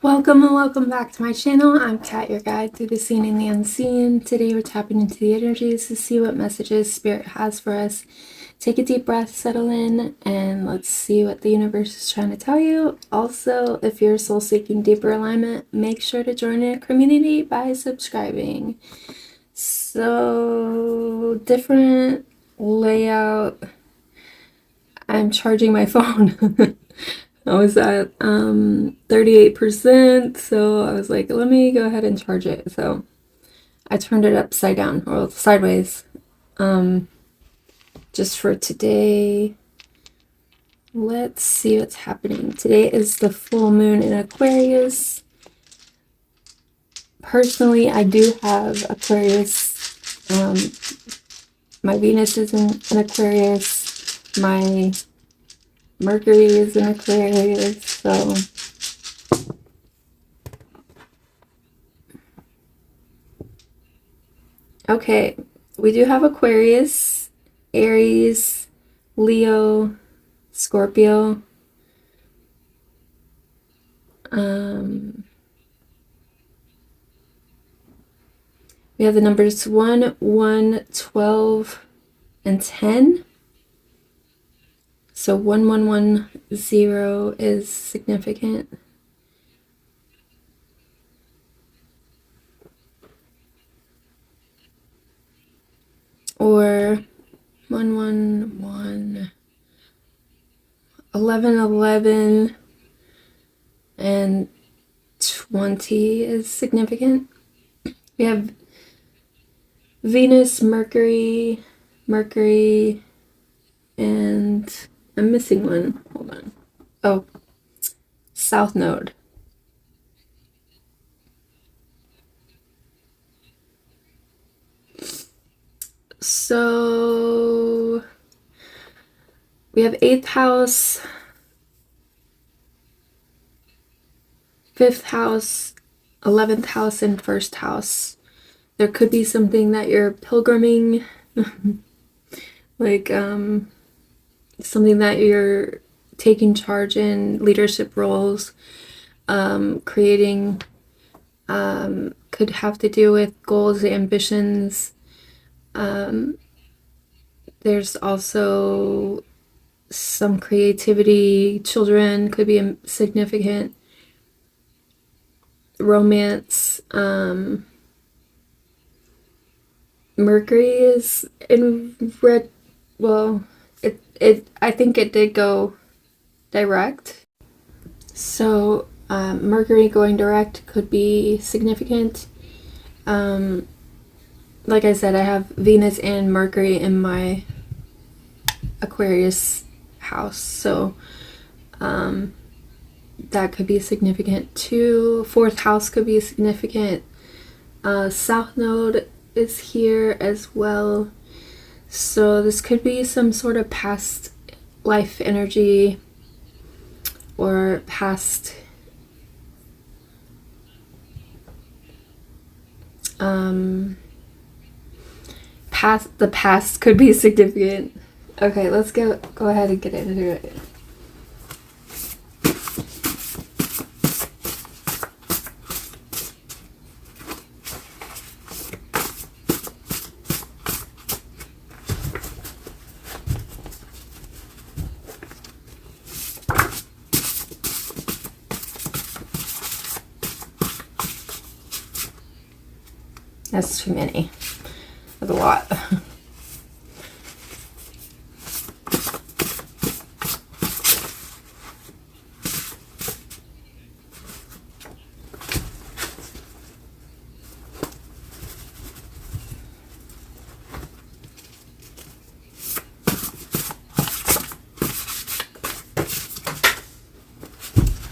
Welcome and welcome back to my channel. I'm Kat, your guide through the seen and the unseen. Today we're tapping into the energies to see what messages Spirit has for us. Take a deep breath, settle in, and let's see what the universe is trying to tell you. Also, if you're soul seeking deeper alignment, make sure to join a community by subscribing. So, different layout. I'm charging my phone. I was at 38%, so I was like, let me go ahead and charge it. So I turned it upside down, or sideways, just for today. Let's see what's happening. Today is the full moon in Aquarius. Personally, I do have Aquarius. My Venus is in Aquarius. My Mercury is in Aquarius, so okay, we do have Aquarius, Aries, Leo, Scorpio. We have the numbers 1, 1, 12, and 10. So 1110 is significant. Or 111, 1111, and 20 is significant. We have Venus, Mercury, and I'm missing one. Hold on. Oh, South Node. So we have 8th house, 5th house, 11th house, and 1st house. There could be something that you're pilgriming, like something that you're taking charge in, leadership roles, creating, could have to do with goals, ambitions. There's also some creativity. Children could be significant. Romance. Mercury is in red. Well, I think it did go direct. So Mercury going direct could be significant. Like I said, I have Venus and Mercury in my Aquarius house, so that could be significant too. 4th house could be significant. South Node is here as well, so this could be some sort of past life energy or past the past could be significant. Okay, let's go ahead and get into it. That's too many. That's a lot.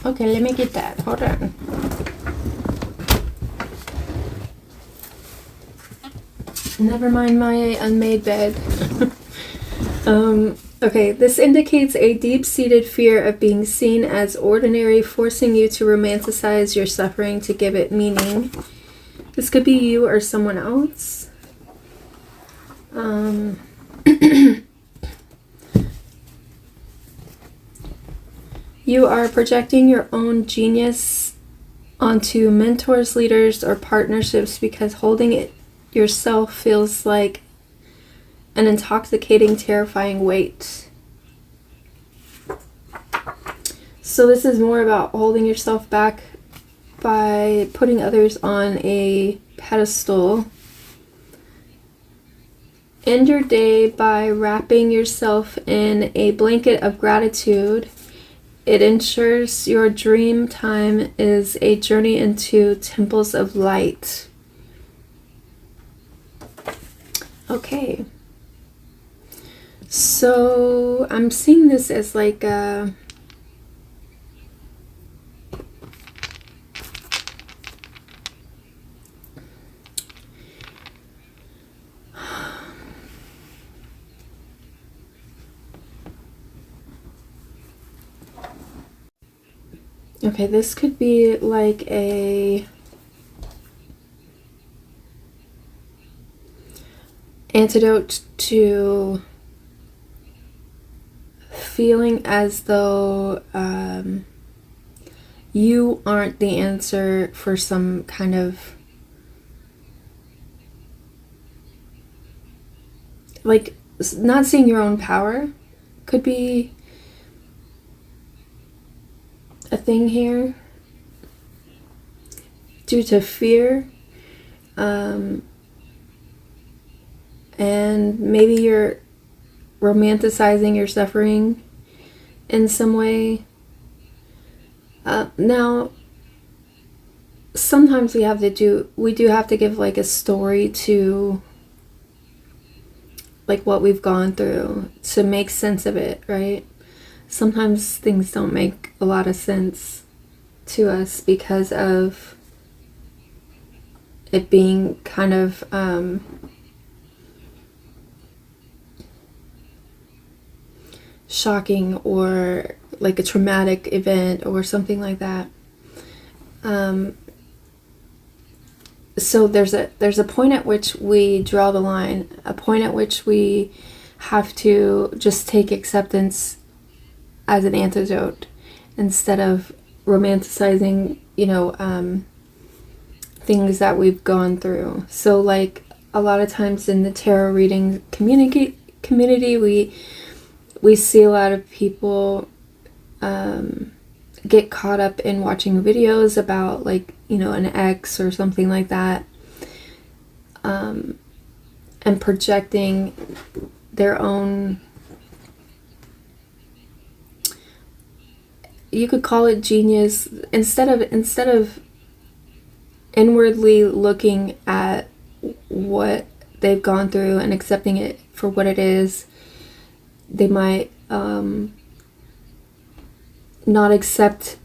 Okay, let me get that. Hold on. Never mind my unmade bed. Okay, this indicates a deep-seated fear of being seen as ordinary, forcing you to romanticize your suffering to give it meaning. This could be you or someone else. You are projecting your own genius onto mentors, leaders, or partnerships, because holding it yourself feels like an intoxicating, terrifying weight. So this is more about holding yourself back by putting others on a pedestal. End your day by wrapping yourself in a blanket of gratitude. It ensures your dream time is a journey into temples of light. Okay. So I'm seeing this as like a okay, this could be like a antidote to feeling as though you aren't the answer for some kind of like not seeing your own power could be a thing here due to fear, and maybe you're romanticizing your suffering in some way. Now sometimes we do have to give like a story to like what we've gone through to make sense of it, right? Sometimes things don't make a lot of sense to us because of it being kind of shocking or like a traumatic event or something like that. So there's a point at which we draw the line, a point at which we have to just take acceptance as an antidote instead of romanticizing, things that we've gone through. So like a lot of times in the tarot reading community, we see a lot of people get caught up in watching videos about like, an ex or something like that, and projecting their own, you could call it genius, instead of inwardly looking at what they've gone through and accepting it for what it is. They might not accept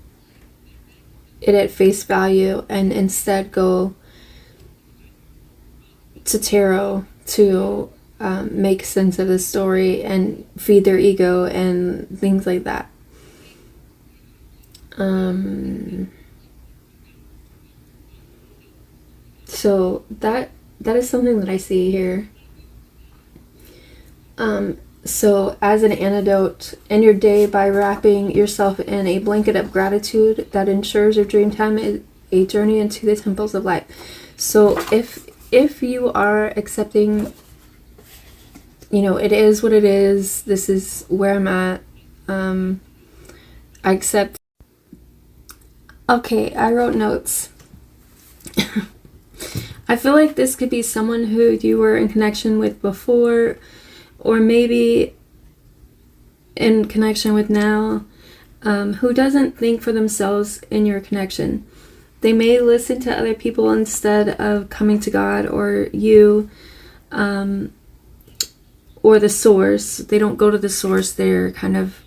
it at face value and instead go to tarot to make sense of the story and feed their ego and things like that. So that is something that I see here. So as an antidote, end your day by wrapping yourself in a blanket of gratitude that ensures your dream time is a journey into the temples of light. So if you are accepting, it is what it is, this is where I'm at, I accept. Okay, I wrote notes. I feel like this could be someone who you were in connection with before, or maybe in connection with now, who doesn't think for themselves in your connection. They may listen to other people instead of coming to God or you, or the source. They don't go to the source. They're kind of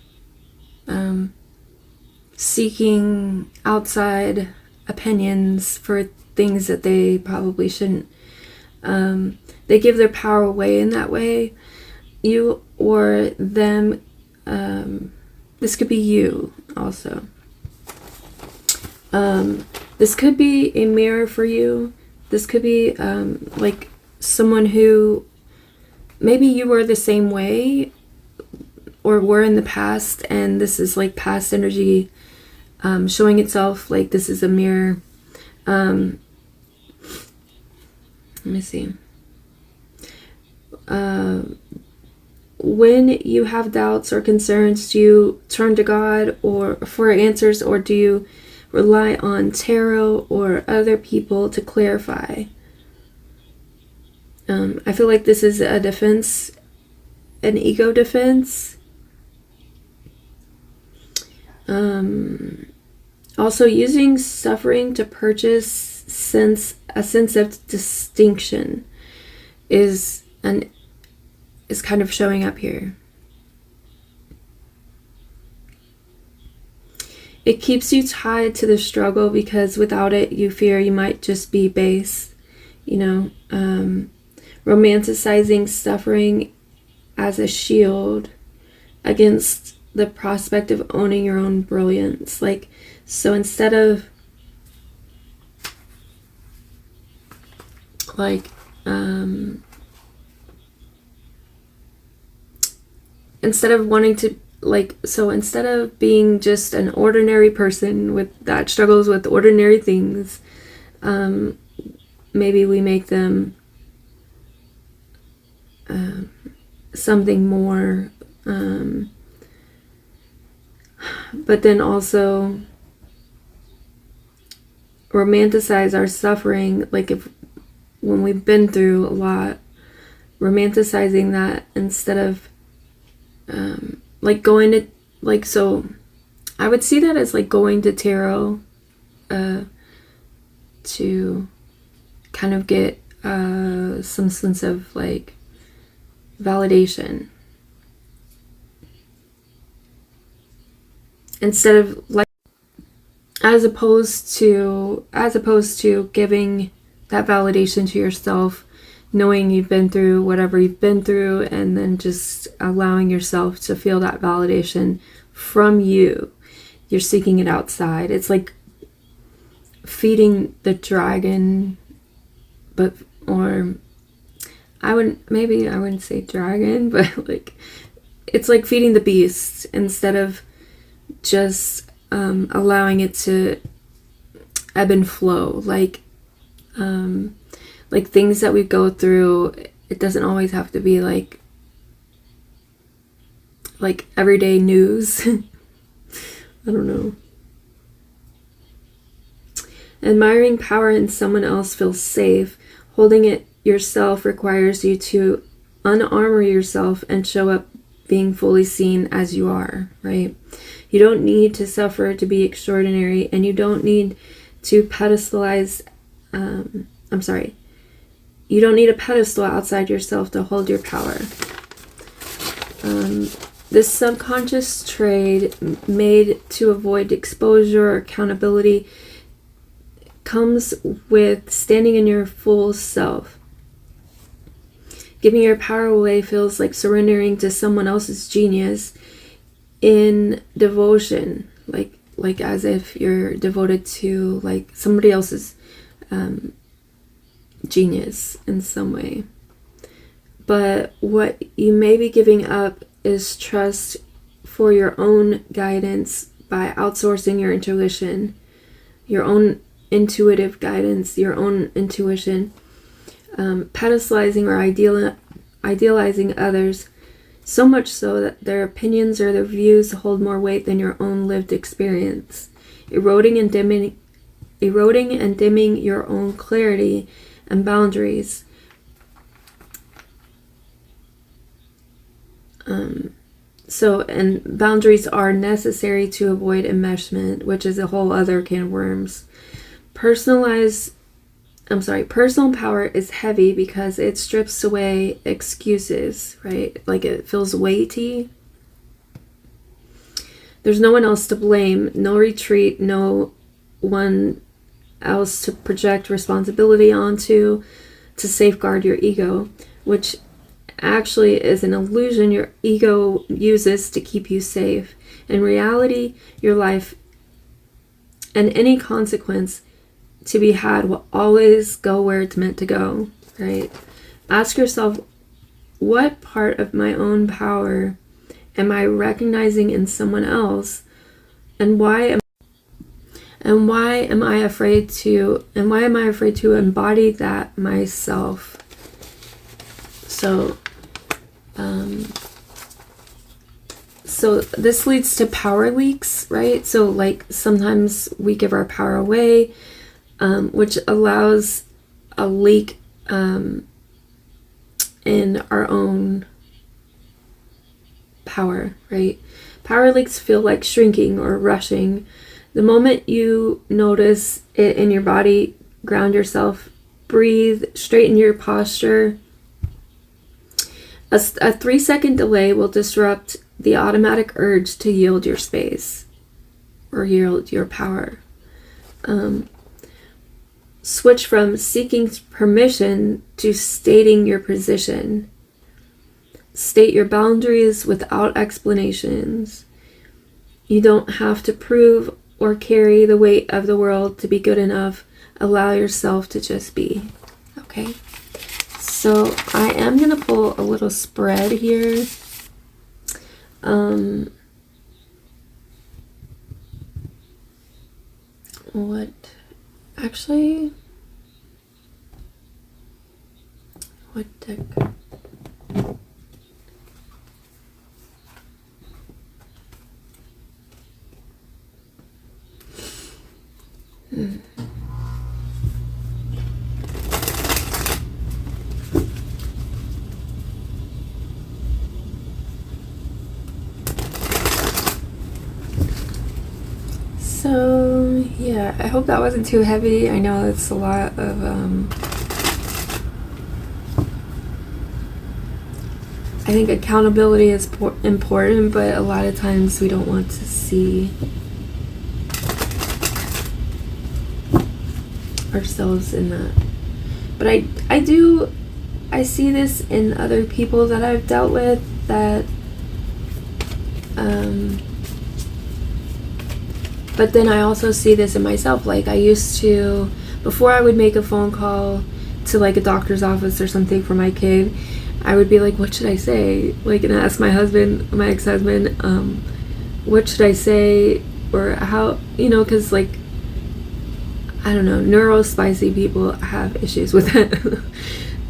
seeking outside opinions for things that they probably shouldn't. They give their power away in that way. You or them, this could be you also. This could be a mirror for you. This could be like someone who maybe you were the same way or were in the past, and this is like past energy showing itself, like this is a mirror Let me see. When you have doubts or concerns, do you turn to God or for answers, or do you rely on tarot or other people to clarify? I feel like this is a defense, an ego defense. Also, using suffering to purchase a sense of distinction is kind of showing up here. It keeps you tied to the struggle because without it, you fear you might just be base. Romanticizing suffering as a shield against the prospect of owning your own brilliance. So instead of wanting to, instead of being just an ordinary person that struggles with ordinary things, maybe we make them something more, but then also romanticize our suffering, when we've been through a lot, romanticizing that instead of going to, so I would see that as going to tarot to kind of get some sense of validation, instead of as opposed to giving that validation to yourself, knowing you've been through whatever you've been through, and then just allowing yourself to feel that validation from you. You're seeking it outside. It's like feeding the dragon, I wouldn't say dragon, but it's like feeding the beast instead of just allowing it to ebb and flow. Things that we go through, it doesn't always have to be like everyday news. I don't know. Admiring power in someone else feels safe. Holding it yourself requires you to unarmor yourself and show up being fully seen as you are, right? You don't need to suffer to be extraordinary, and you don't need to pedestalize, you don't need a pedestal outside yourself to hold your power. This subconscious trade made to avoid exposure or accountability comes with standing in your full self. Giving your power away feels like surrendering to someone else's genius in devotion, like as if you're devoted to somebody else's genius in some way. But what you may be giving up is trust for your own guidance by outsourcing your intuition, your own intuitive guidance, your own intuition, pedestalizing or idealizing others, so much so that their opinions or their views hold more weight than your own lived experience, eroding and dimming your own clarity and boundaries. And boundaries are necessary to avoid enmeshment, which is a whole other can of worms. Personal power is heavy because it strips away excuses, right? It feels weighty. There's no one else to blame, no retreat, no one else to project responsibility onto to safeguard your ego, which actually is an illusion your ego uses to keep you safe. In reality, your life and any consequence to be had will always go where it's meant to go, right? Ask yourself, what part of my own power am I recognizing in someone else, and why And why am I afraid to embody that myself? So this leads to power leaks, right? So like sometimes we give our power away, which allows a leak in our own power, right? Power leaks feel like shrinking or rushing. The moment you notice it in your body, ground yourself, breathe, straighten your posture. A 3-second delay will disrupt the automatic urge to yield your space or yield your power. Switch from seeking permission to stating your position. State your boundaries without explanations. You don't have to prove or carry the weight of the world to be good enough. Allow yourself to just be. Okay? So I am going to pull a little spread here. What deck? So yeah, I hope that wasn't too heavy. I know it's a lot of I think accountability is important, but a lot of times we don't want to see ourselves in that. But I see this in other people that I've dealt with, that but then I also see this in myself. Like I used to, before I would make a phone call to like a doctor's office or something for my kid, I would be like, what should I say? Like, and ask my ex-husband, what should I say? Or how, because like, I don't know, neurospicy people have issues with it.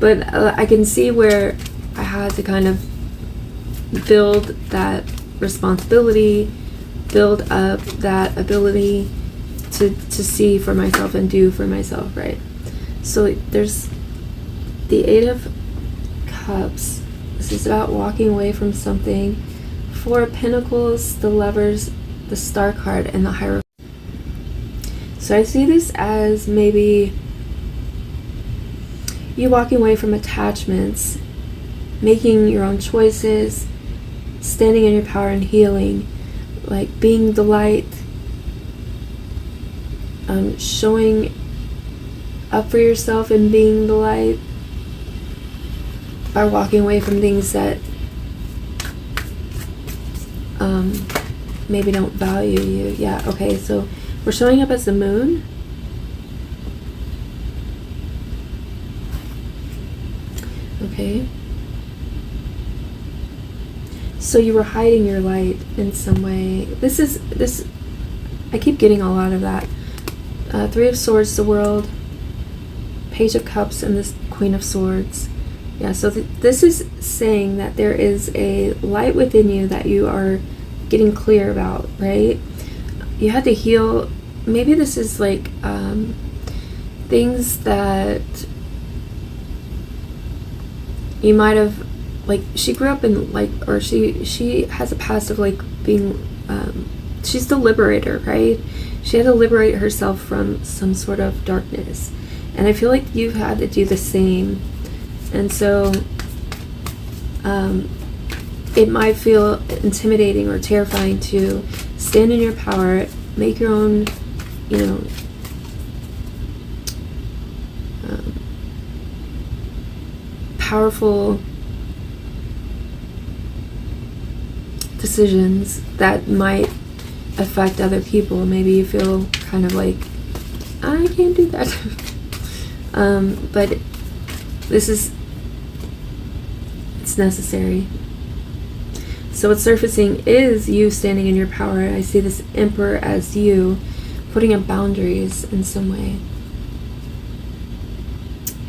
But I can see where I had to kind of build that responsibility, build up that ability to see for myself and do for myself, right? So there's the 8 of Cups. This is about walking away from something. 4 of Pentacles, the Lovers, the Star card, and the Hierophant. So I see this as maybe you walking away from attachments, making your own choices, standing in your power and healing, like being the light, showing up for yourself and being the light by walking away from things that maybe don't value you. Yeah, okay, so we're showing up as the moon. Okay. So you were hiding your light in some way. This I keep getting a lot of that. 3 of Swords, the World, Page of Cups, and this Queen of Swords. Yeah, so this is saying that there is a light within you that you are getting clear about, right? You had to heal. Maybe this is like things that you might have, like, she grew up in, like, or she has a past of like being she's the liberator, right? She had to liberate herself from some sort of darkness, and I feel like you've had to do the same. And so it might feel intimidating or terrifying to stand in your power, make your own, powerful decisions that might affect other people. Maybe you feel kind of like, I can't do that. But it's necessary. So what's surfacing is you standing in your power. I see this Emperor as you. putting up boundaries in some way.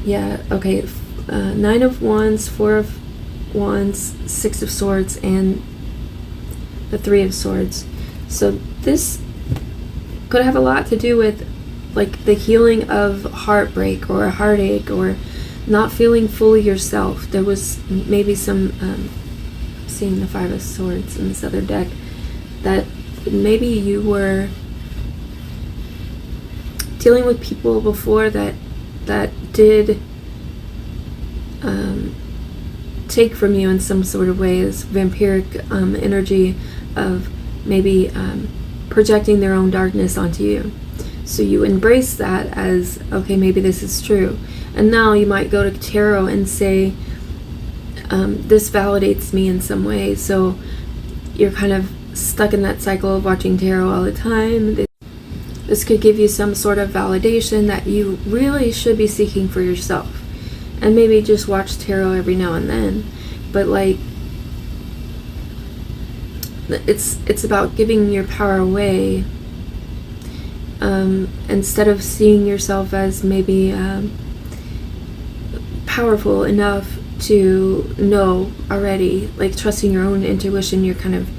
Yeah, okay. 9 of Wands, 4 of Wands, 6 of Swords, and the 3 of Swords. So this could have a lot to do with like the healing of heartbreak or a heartache or not feeling fully yourself. There was maybe some seeing the 5 of Swords in this other deck, that maybe you were dealing with people before that did take from you in some sort of way, as vampiric energy of maybe projecting their own darkness onto you. So you embrace that as, okay, maybe this is true. And now you might go to tarot and say, this validates me in some way. So you're kind of stuck in that cycle of watching tarot all the time. This could give you some sort of validation that you really should be seeking for yourself. And maybe just watch tarot every now and then. But like, it's about giving your power away, instead of seeing yourself as maybe powerful enough to know already, like trusting your own intuition. You're kind of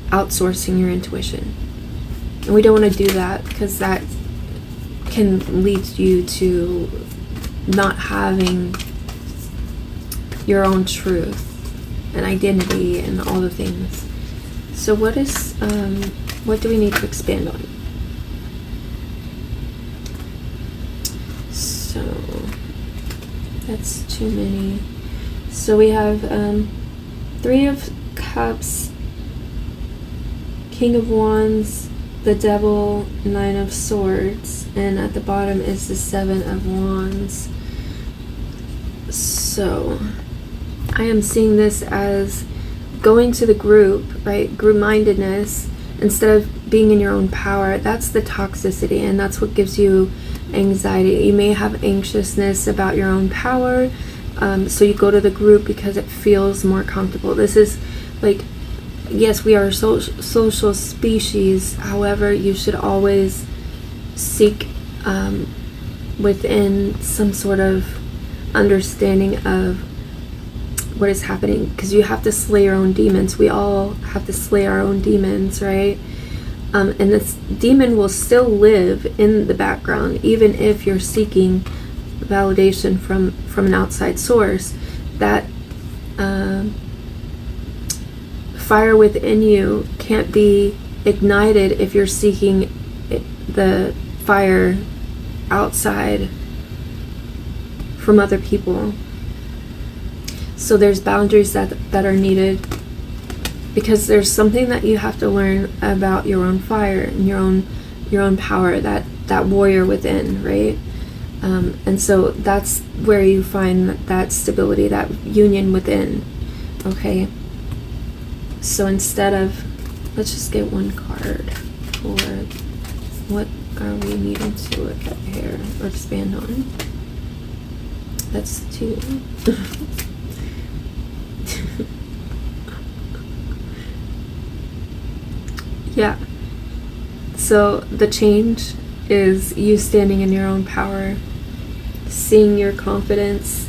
outsourcing your intuition, and we don't want to do that, because that can lead you to not having your own truth and identity and all the things. So what do we need to expand on? So that's too many. So we have 3 of Cups, King of Wands, the Devil, 9 of Swords, and at the bottom is the 7 of Wands. So I am seeing this as going to the group, right? Group-mindedness, instead of being in your own power. That's the toxicity, and that's what gives you anxiety. You may have anxiousness about your own power, so you go to the group because it feels more comfortable. This is like, yes, we are a social species. However, you should always seek within some sort of understanding of what is happening, because you have to slay your own demons. We all have to slay our own demons, right? And this demon will still live in the background, even if you're seeking validation from an outside source. That fire within you can't be ignited if you're seeking the fire outside from other people. So there's boundaries that are needed, because there's something that you have to learn about your own fire and your own power, that warrior within, right? And so that's where you find that stability, that union within. Okay, so instead of, let's just get one card for what are we needing to look at here or expand on. That's 2. Yeah, so the change is you standing in your own power, seeing your confidence,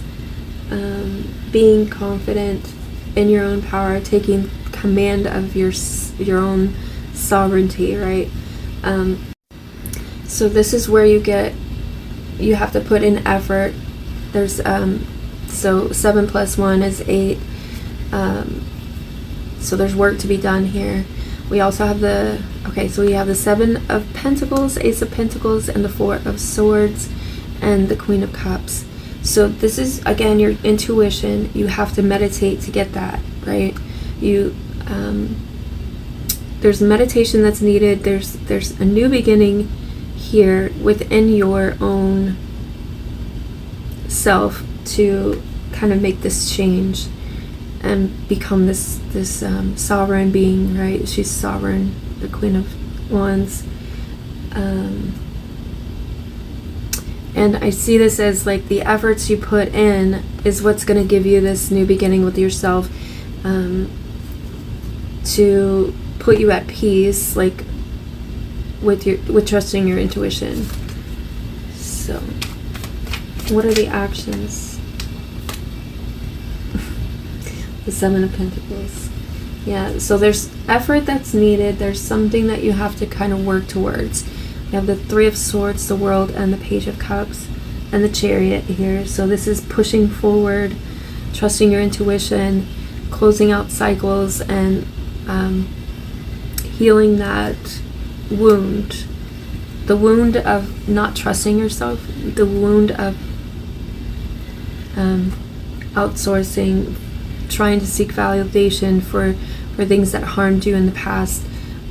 being confident in your own power, taking command of your own sovereignty, right? So this is where you have to put in effort. There's so 7 plus 1 is 8. So there's work to be done here. We also have so we have the 7 of Pentacles, Ace of Pentacles, and the 4 of Swords, and the Queen of Cups. So this is, again, your intuition. You have to meditate to get that, right? There's meditation that's needed. There's a new beginning here within your own self to kind of make this change and become this sovereign being, right? She's sovereign, the Queen of Wands. And I see this as like the efforts you put in is what's going to give you this new beginning with yourself, to put you at peace, like with trusting your intuition. So, what are the actions? The Seven of Pentacles. Yeah, so there's effort that's needed. There's something that you have to kind of work towards. You have the Three of Swords, the World, and the Page of Cups, and the Chariot here. So this is pushing forward, trusting your intuition, closing out cycles, and healing that wound. The wound of not trusting yourself, the wound of outsourcing, trying to seek validation for things that harmed you in the past,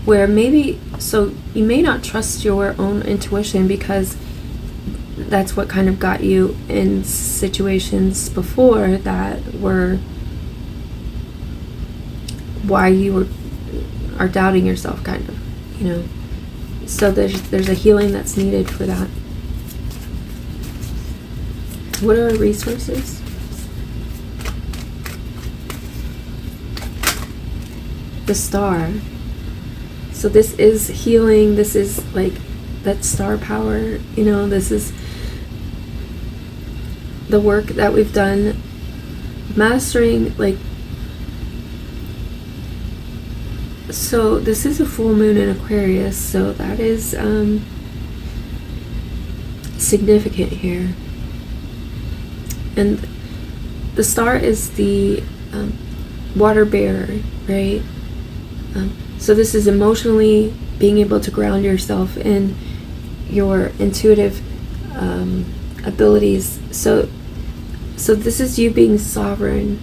where maybe, so you may not trust your own intuition because that's what kind of got you in situations before that were why you are doubting yourself, kind of, you know. So there's a healing that's needed for that. What are our resources? The Star. So this is healing. This is like that star power, you know. This is the work that we've done, mastering, like, so this is a full moon in Aquarius, so that is significant here. And the Star is the water bearer, right? So this is emotionally being able to ground yourself in your intuitive abilities. So this is you being sovereign.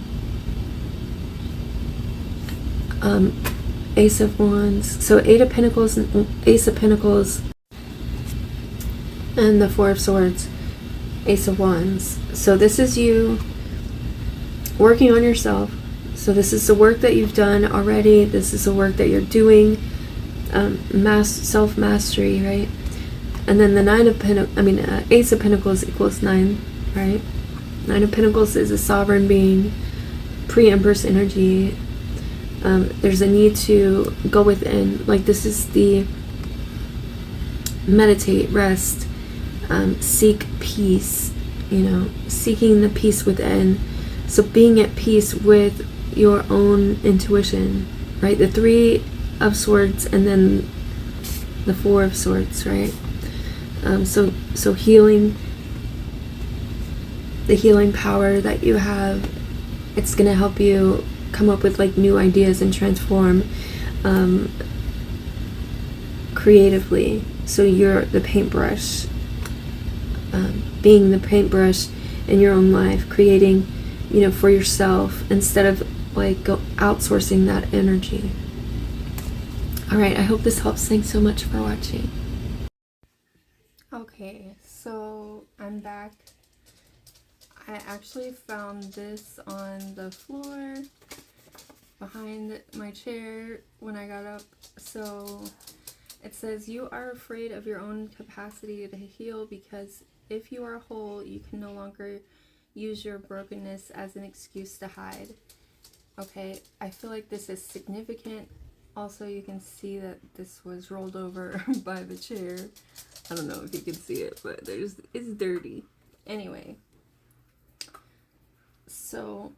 Ace of Wands. So Eight of Pentacles, Ace of Pentacles, and the Four of Swords, Ace of Wands. So this is you working on yourself. So this is the work that you've done already. This is the work that you're doing. Self-mastery, right? And then the Ace of Pentacles equals 9, right? 9 of Pentacles is a sovereign being, pre-Empress energy. There's a need to go within. Like, this is the meditate, rest, seek peace, you know, seeking the peace within. So being at peace with your own intuition, right? The Three of Swords and then the Four of Swords, right? So healing, the healing power that you have, it's going to help you come up with like new ideas and transform creatively. So you're the paintbrush, being the paintbrush in your own life, creating, you know, for yourself instead of like outsourcing that energy. All right, I hope this helps. Thanks so much for watching. Okay, so I'm back. I actually found this on the floor behind my chair when I got up. So it says, you are afraid of your own capacity to heal because if you are whole, you can no longer use your brokenness as an excuse to hide. Okay, I feel like this is significant. Also, you can see that this was rolled over by the chair. I don't know if you can see it, but it's dirty. Anyway, so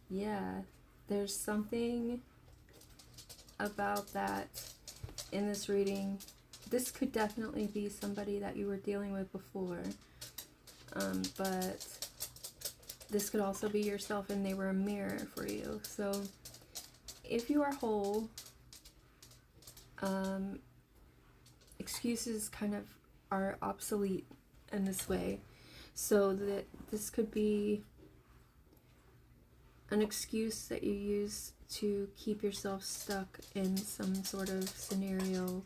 yeah, there's something about that in this reading. This could definitely be somebody that you were dealing with before, but this could also be yourself and they were a mirror for you. So if you are whole, excuses kind of are obsolete in this way. So that this could be an excuse that you use to keep yourself stuck in some sort of scenario.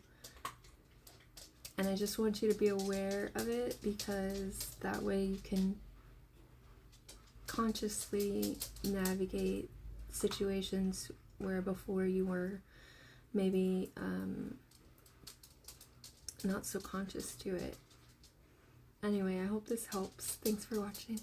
And I just want you to be aware of it, because that way you can consciously navigate situations where before you were maybe not so conscious to it. Anyway, I hope this helps. Thanks for watching.